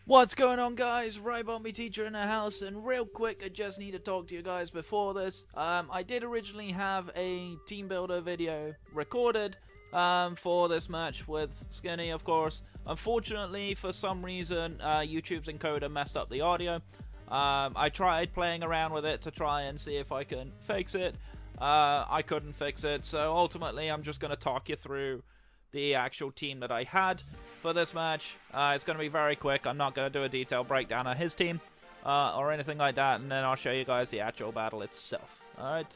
What's going on, guys? Rybombie teacher in the house, and real quick, I just need to talk to you guys before this. I did originally have a team builder video recorded for this match with Skinny, of course. Unfortunately, for some reason, YouTube's encoder messed up the audio. I tried playing around with it to try and see if I can fix it. I couldn't fix it, so ultimately, I'm just going to talk you through the actual team that I had for this match. It's going to be very quick. I'm not going to do a detailed breakdown of his team or anything like that, and then I'll show you guys the actual battle itself. Alright,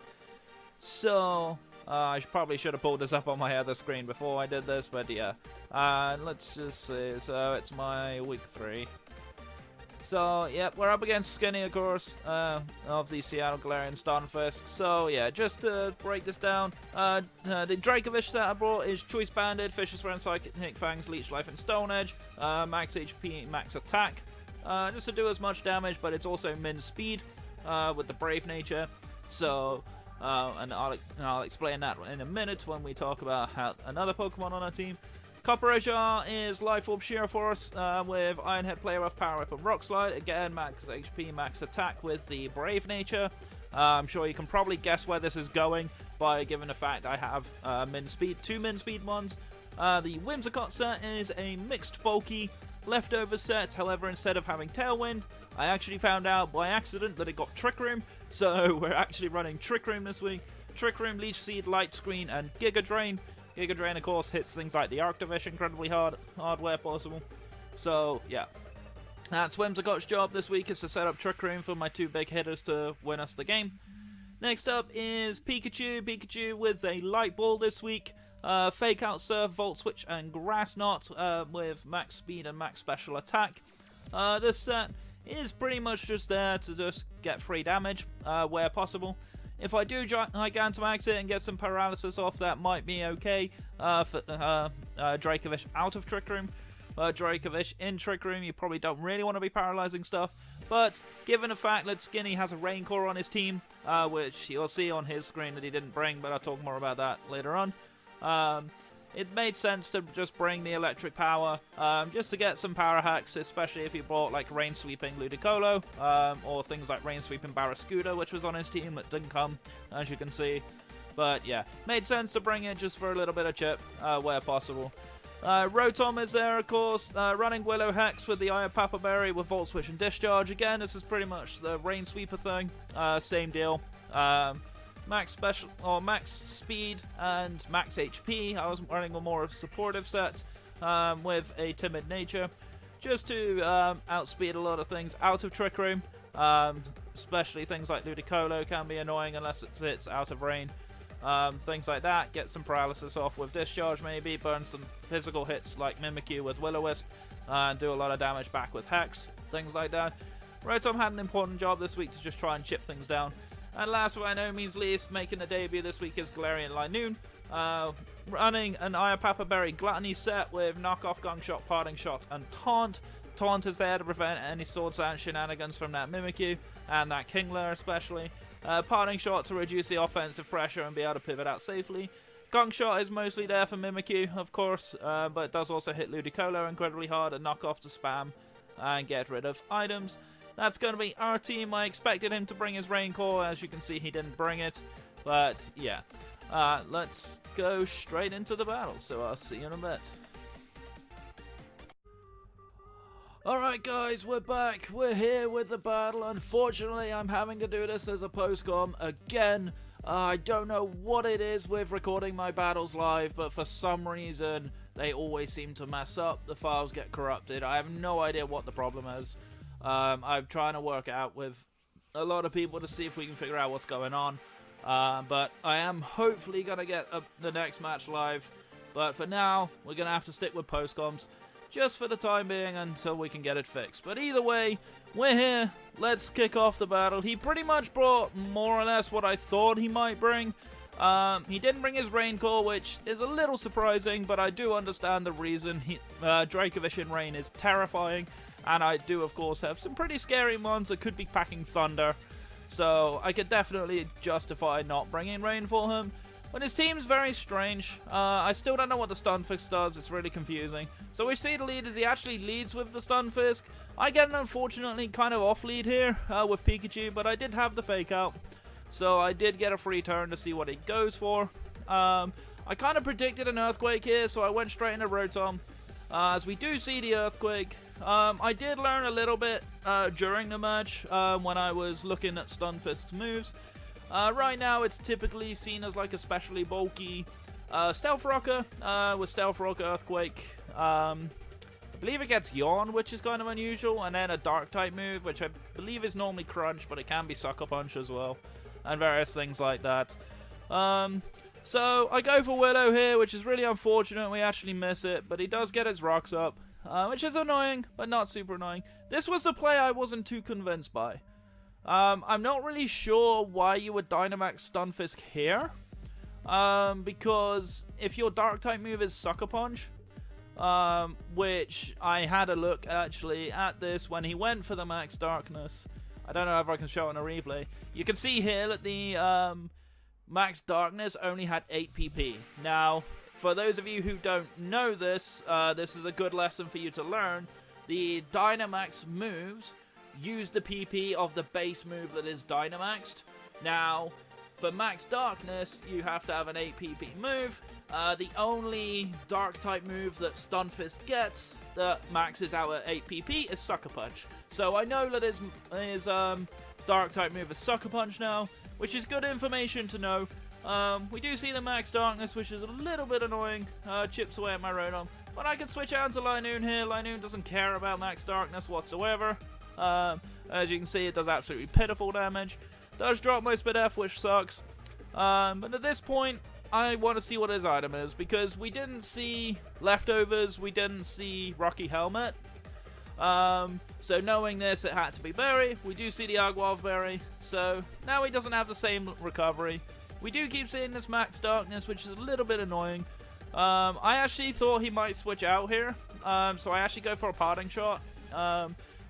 so I probably should have pulled this up on my other screen before I did this, but yeah. Let's just see. So it's my week 3. So, yeah, we're up against Skinny, of course, of the Seattle Galarian Stunfisks. So, yeah, just to break this down, the Dracovish set I brought is Choice Banded, Fisher's Friend, Psychic Fangs, Leech Life, and Stone Edge, max HP, max attack, just to do as much damage, but it's also min speed with the Brave Nature. So, and I'll explain that in a minute when we talk about another Pokemon on our team. Copper Jar is Life Orb Sheer Force with Ironhead Player Off Power Whip and Rock Slide. Again, max HP, max attack with the Brave Nature. I'm sure you can probably guess where this is going by given the fact I have two min speed ones. The Whimsicott set is a mixed bulky leftover set. However, instead of having Tailwind, I actually found out by accident that it got Trick Room. So we're actually running Trick Room this week. Trick Room, Leech Seed, Light Screen, and Giga Drain. Giga Drain, of course, hits things like the Arctovish incredibly hard where possible. So, yeah. That's Whimsicott's job this week, is to set up Trick Room for my two big hitters to win us the game. Next up is Pikachu. Pikachu with a Light Ball this week. Fake Out Surf, Volt Switch, and Grass Knot with max speed and max special attack. This set is pretty much just there to just get free damage where possible. If I do Gigantamax it and get some paralysis off, that might be okay for Dracovish out of Trick Room. Dracovish in Trick Room, you probably don't really want to be paralyzing stuff. But given the fact that Skinny has a Rain Core on his team, which you'll see on his screen that he didn't bring, but I'll talk more about that later on. It made sense to just bring the electric power, just to get some power hacks, especially if you brought like Rain Sweeping Ludicolo, or things like Rain Sweeping Barraskewda, which was on his team that didn't come, as you can see. But yeah, made sense to bring it just for a little bit of chip, where possible. Rotom is there, of course, running Willow Hex with the Iron Papa Berry with Volt Switch and Discharge. Again, this is pretty much the Rain Sweeper thing, same deal. Max special or max speed and max HP. I was running a more of a supportive set with a timid nature, just to outspeed a lot of things out of Trick Room. Especially things like Ludicolo can be annoying unless it's out of rain. Things like that. Get some paralysis off with Discharge maybe. Burn some physical hits like Mimikyu with Will-O-Wisp. And do a lot of damage back with Hex. Things like that. Rotom had an important job this week to just try and chip things down. And last but by no means least, making a debut this week is Galarian Linoon, running an Iron Papa Berry Gluttony set with Knockoff, Gong Shot, Parting Shot, and Taunt. Taunt is there to prevent any Sword Dance shenanigans from that Mimikyu, and that Kingler especially. Parting Shot to reduce the offensive pressure and be able to pivot out safely. Gong Shot is mostly there for Mimikyu, of course, but it does also hit Ludicolo incredibly hard and Knockoff to spam and get rid of items. That's going to be our team. I expected him to bring his Rain Core. As you can see, he didn't bring it. But, yeah. Let's go straight into the battle. So I'll see you in a bit. Alright guys, we're back. We're here with the battle. Unfortunately, I'm having to do this as a postcom again. I don't know what it is with recording my battles live, but for some reason, they always seem to mess up. The files get corrupted. I have no idea what the problem is. I'm trying to work out with a lot of people to see if we can figure out what's going on. But I am hopefully going to get the next match live. But for now, we're going to have to stick with postcoms just for the time being until we can get it fixed. But either way, we're here. Let's kick off the battle. He pretty much brought more or less what I thought he might bring. He didn't bring his Rain Core, which is a little surprising, but I do understand the reason. Dracovish in Rain is terrifying. And I do, of course, have some pretty scary ones that could be packing Thunder. So I could definitely justify not bringing Rain for him. But his team's very strange. I still don't know what the Stunfisks does. It's really confusing. So we see the lead as he actually leads with the Stunfisk. I get an unfortunately kind of off lead here with Pikachu, but I did have the fake out. So I did get a free turn to see what he goes for. I kind of predicted an Earthquake here, so I went straight into Rotom. As we do see the Earthquake, I did learn a little bit during the match when I was looking at Stunfisk's moves. Right now, it's typically seen as like a specially bulky Stealth Rocker with Stealth Rocker Earthquake. I believe it gets Yawn, which is kind of unusual, and then a Dark type move, which I believe is normally Crunch, but it can be Sucker Punch as well, and various things like that. So I go for Willow here, which is really unfortunate. We actually miss it, but he does get his rocks up, which is annoying, but not super annoying. This was the play I wasn't too convinced by. I'm not really sure why you would Dynamax Stunfisk here, because if your Dark type move is Sucker Punch, which I had a look actually at this when he went for the Max Darkness. I don't know if I can show it on a replay. You can see here that the Max Darkness only had 8 PP. Now, for those of you who don't know this, this is a good lesson for you to learn. The Dynamax moves use the PP of the base move that is Dynamaxed. Now, for Max Darkness, you have to have an 8 PP move. The only Dark type move that Stunfisk gets that maxes out at 8 PP is Sucker Punch. So I know that his Dark type move is Sucker Punch now, which is good information to know. We do see the Max Darkness, which is a little bit annoying. Chips away at my Rotom. But I can switch out to Linoon here. Linoon doesn't care about Max Darkness whatsoever. As you can see, it does absolutely pitiful damage. Does drop my Speed F, which sucks. But at this point, I want to see what his item is, because we didn't see Leftovers, we didn't see Rocky Helmet. So knowing this, it had to be Berry. We do see the Argwolf Berry, so now he doesn't have the same recovery. We do keep seeing this Max Darkness, which is a little bit annoying. I actually thought he might switch out here, so I actually go for a Parting Shot,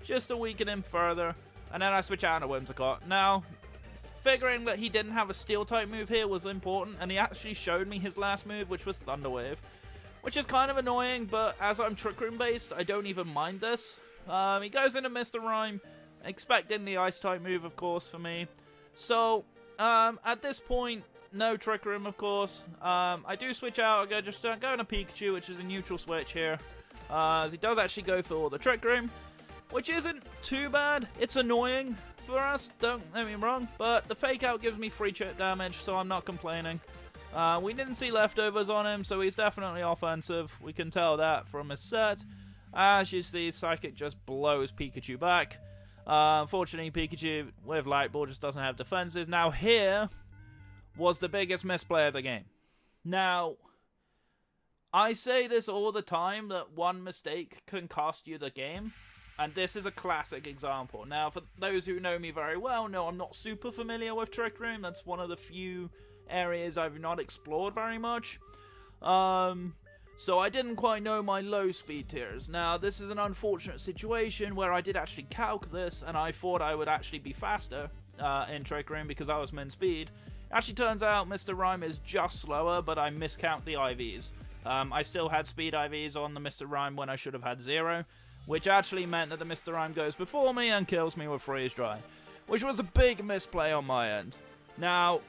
just to weaken him further, and then I switch out to Whimsicott. Now, figuring that he didn't have a Steel type move here was important, and he actually showed me his last move, which was Thunder Wave, which is kind of annoying, but as I'm Trick Room based, I don't even mind this. He goes into Mr. Rhyme, expecting the Ice type move, of course, for me. So, at this point, no Trick Room, of course. I do switch out. I just go into Pikachu, which is a neutral switch here, as he does actually go for the Trick Room, which isn't too bad. It's annoying for us, don't get me wrong, but the fake out gives me free chip damage, so I'm not complaining. We didn't see Leftovers on him, so he's definitely offensive. We can tell that from his set. As you see, Psychic just blows Pikachu back. Unfortunately, Pikachu with Light Ball just doesn't have defenses. Now here was the biggest misplay of the game. Now, I say this all the time, that one mistake can cost you the game. And this is a classic example. Now, for those who know me very well, know I'm not super familiar with Trick Room. That's one of the few areas I've not explored very much. So I didn't quite know my low speed tiers. Now, this is an unfortunate situation where I did actually calc this, and I thought I would actually be faster in Trick Room because I was min speed. Actually turns out Mr. Rhyme is just slower, but I miscount the IVs. I still had speed IVs on the Mr. Rhyme when I should have had 0. Which actually meant that the Mr. Rhyme goes before me and kills me with Freeze Dry, which was a big misplay on my end. Now,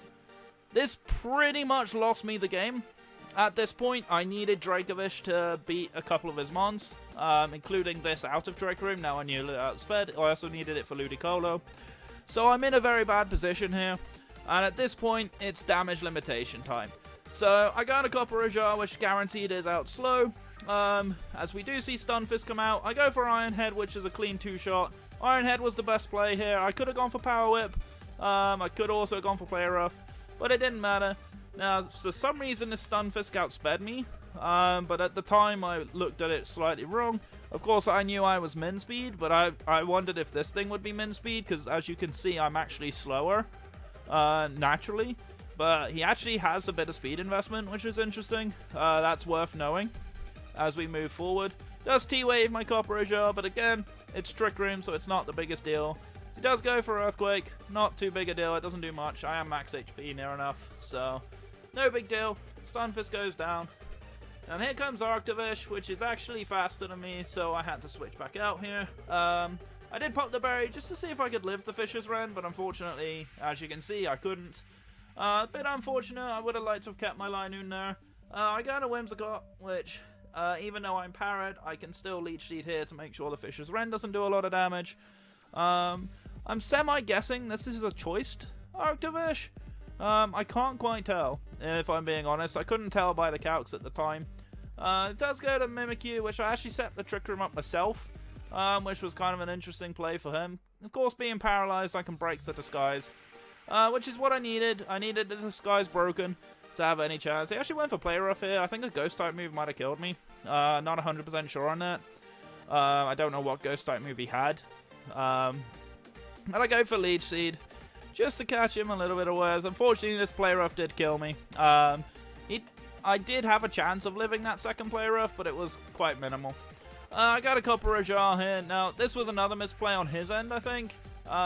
this pretty much lost me the game. At this point, I needed Dracovish to beat a couple of his mons, including this out of Trick Room. Now I knew it outsped. I also needed it for Ludicolo. So I'm in a very bad position here, and at this point, it's damage limitation time. So I got a Copper Jar, which guaranteed is out slow. As we do see Stunfisk come out, I go for Iron Head, which is a clean 2-shot. Iron Head was the best play here. I could have gone for Power Whip. I could also have gone for Play Rough, but it didn't matter. Now, for some reason, the Stunfisk outsped me, but at the time, I looked at it slightly wrong. Of course, I knew I was min speed, but I wondered if this thing would be min speed, because as you can see, I'm actually slower, naturally. But he actually has a bit of speed investment, which is interesting. That's worth knowing as we move forward. Does T-Wave my Copper Jar, but again, it's Trick Room, so it's not the biggest deal. So he does go for Earthquake, not too big a deal, it doesn't do much. I am max HP near enough, so no big deal. Stunfisk goes down. And here comes Arctivish, which is actually faster than me, so I had to switch back out here. I did pop the berry just to see if I could live the Fisher's Rend, but unfortunately, as you can see, I couldn't. A bit unfortunate. I would have liked to have kept my Linoon there. I got a Whimsicott, which, even though I'm Parrot, I can still Leech Seed here to make sure the Fisher's Rend doesn't do a lot of damage. I'm semi-guessing this is a choiced Arctivish. I can't quite tell, if I'm being honest. I couldn't tell by the calcs at the time. It does go to Mimikyu, which I actually set the Trick Room up myself, which was kind of an interesting play for him. Of course, being paralyzed, I can break the disguise, which is what I needed. I needed the disguise broken to have any chance. He actually went for Play Rough here. I think a Ghost type move might have killed me. Not 100% sure on that. I don't know what Ghost type move he had. But I go for Leech Seed just to catch him a little bit unawares. Unfortunately, this Play Rough did kill me. I did have a chance of living that second Play Rough, but it was quite minimal. I got a Copper Jar here. Now, this was another misplay on his end, I think.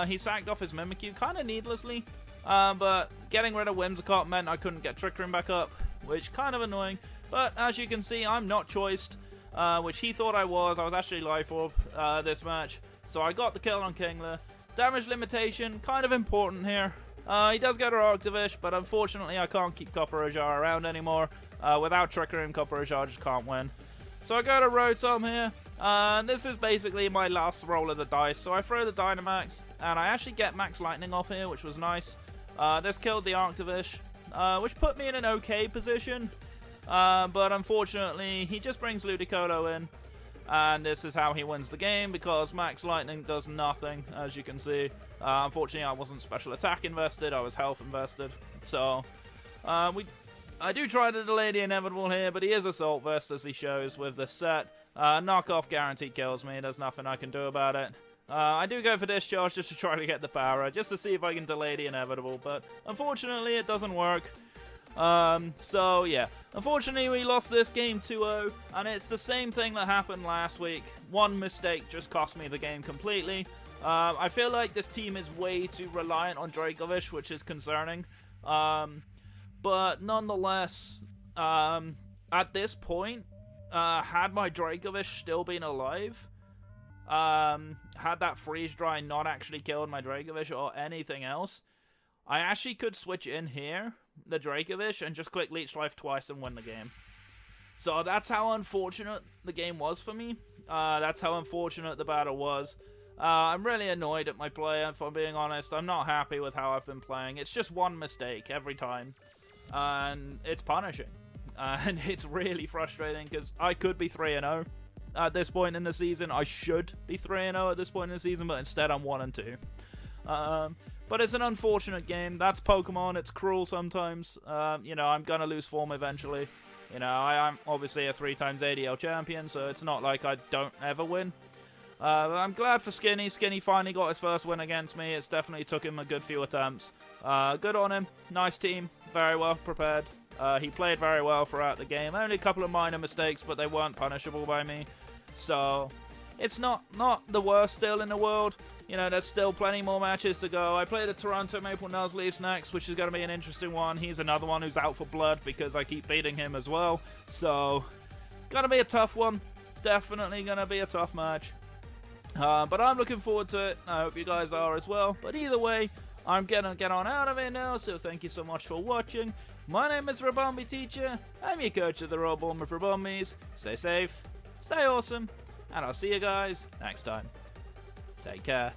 He sacked off his Mimikyu kind of needlessly. But getting rid of Whimsicott meant I couldn't get Trick Room back up, which kind of annoying. But as you can see, I'm not choiced, which he thought I was. I was actually Life Orb this match. So I got the kill on Kingler. Damage limitation, kind of important here. He does go to Arctivish, but unfortunately I can't keep Copper Jar around anymore. Without Trick Room, Copper Jar just can't win. So I go to Rotom here. And this is basically my last roll of the dice. So I throw the Dynamax, and I actually get Max Lightning off here, which was nice. This killed the Arctivish, which put me in an okay position. But unfortunately, he just brings Ludicolo in. And this is how he wins the game, because Max Lightning does nothing, as you can see. Unfortunately, I wasn't special attack invested, I was health invested. So, I do try to delay the inevitable here, but he is Assault Vest, as he shows with this set. Knockoff guaranteed kills me, there's nothing I can do about it. I do go for Discharge just to try to get the power, just to see if I can delay the inevitable, but unfortunately it doesn't work. So yeah, unfortunately we lost this game 2-0, and it's the same thing that happened last week. One mistake just cost me the game completely. I feel like this team is way too reliant on Dracovish, which is concerning. But nonetheless, at this point, had my Dracovish still been alive, had that Freeze Dry not actually killed my Dracovish or anything else, I actually could switch in here, the Dracovish, and just click Leech Life twice and win the game. So that's how unfortunate the game was for me. That's how unfortunate the battle was. I'm really annoyed at my play, if I'm being honest. I'm not happy with how I've been playing. It's just one mistake every time, and it's punishing. And it's really frustrating, because I could be 3-0 at this point in the season. I should be 3-0 at this point in the season, but instead I'm 1-2. But it's an unfortunate game. That's Pokemon. It's cruel sometimes. You know, I'm going to lose form eventually. You know, I'm obviously a 3x ADL champion, so it's not like I don't ever win. But I'm glad for Skinny. Skinny finally got his first win against me. It's definitely took him a good few attempts. Good on him. Nice team. Very well prepared. He played very well throughout the game. Only a couple of minor mistakes, but they weren't punishable by me. So, it's not the worst still in the world. You know, there's still plenty more matches to go. I play the Toronto Maple Nuzleafs next, which is going to be an interesting one. He's another one who's out for blood because I keep beating him as well. So, going to be a tough one. Definitely going to be a tough match. But I'm looking forward to it. I hope you guys are as well. But either way, I'm going to get on out of here now. So thank you so much for watching. My name is Rabombi Teacher. I'm your coach of the Raw Bournemouth Rabombies. Stay safe, stay awesome, and I'll see you guys next time. Take care.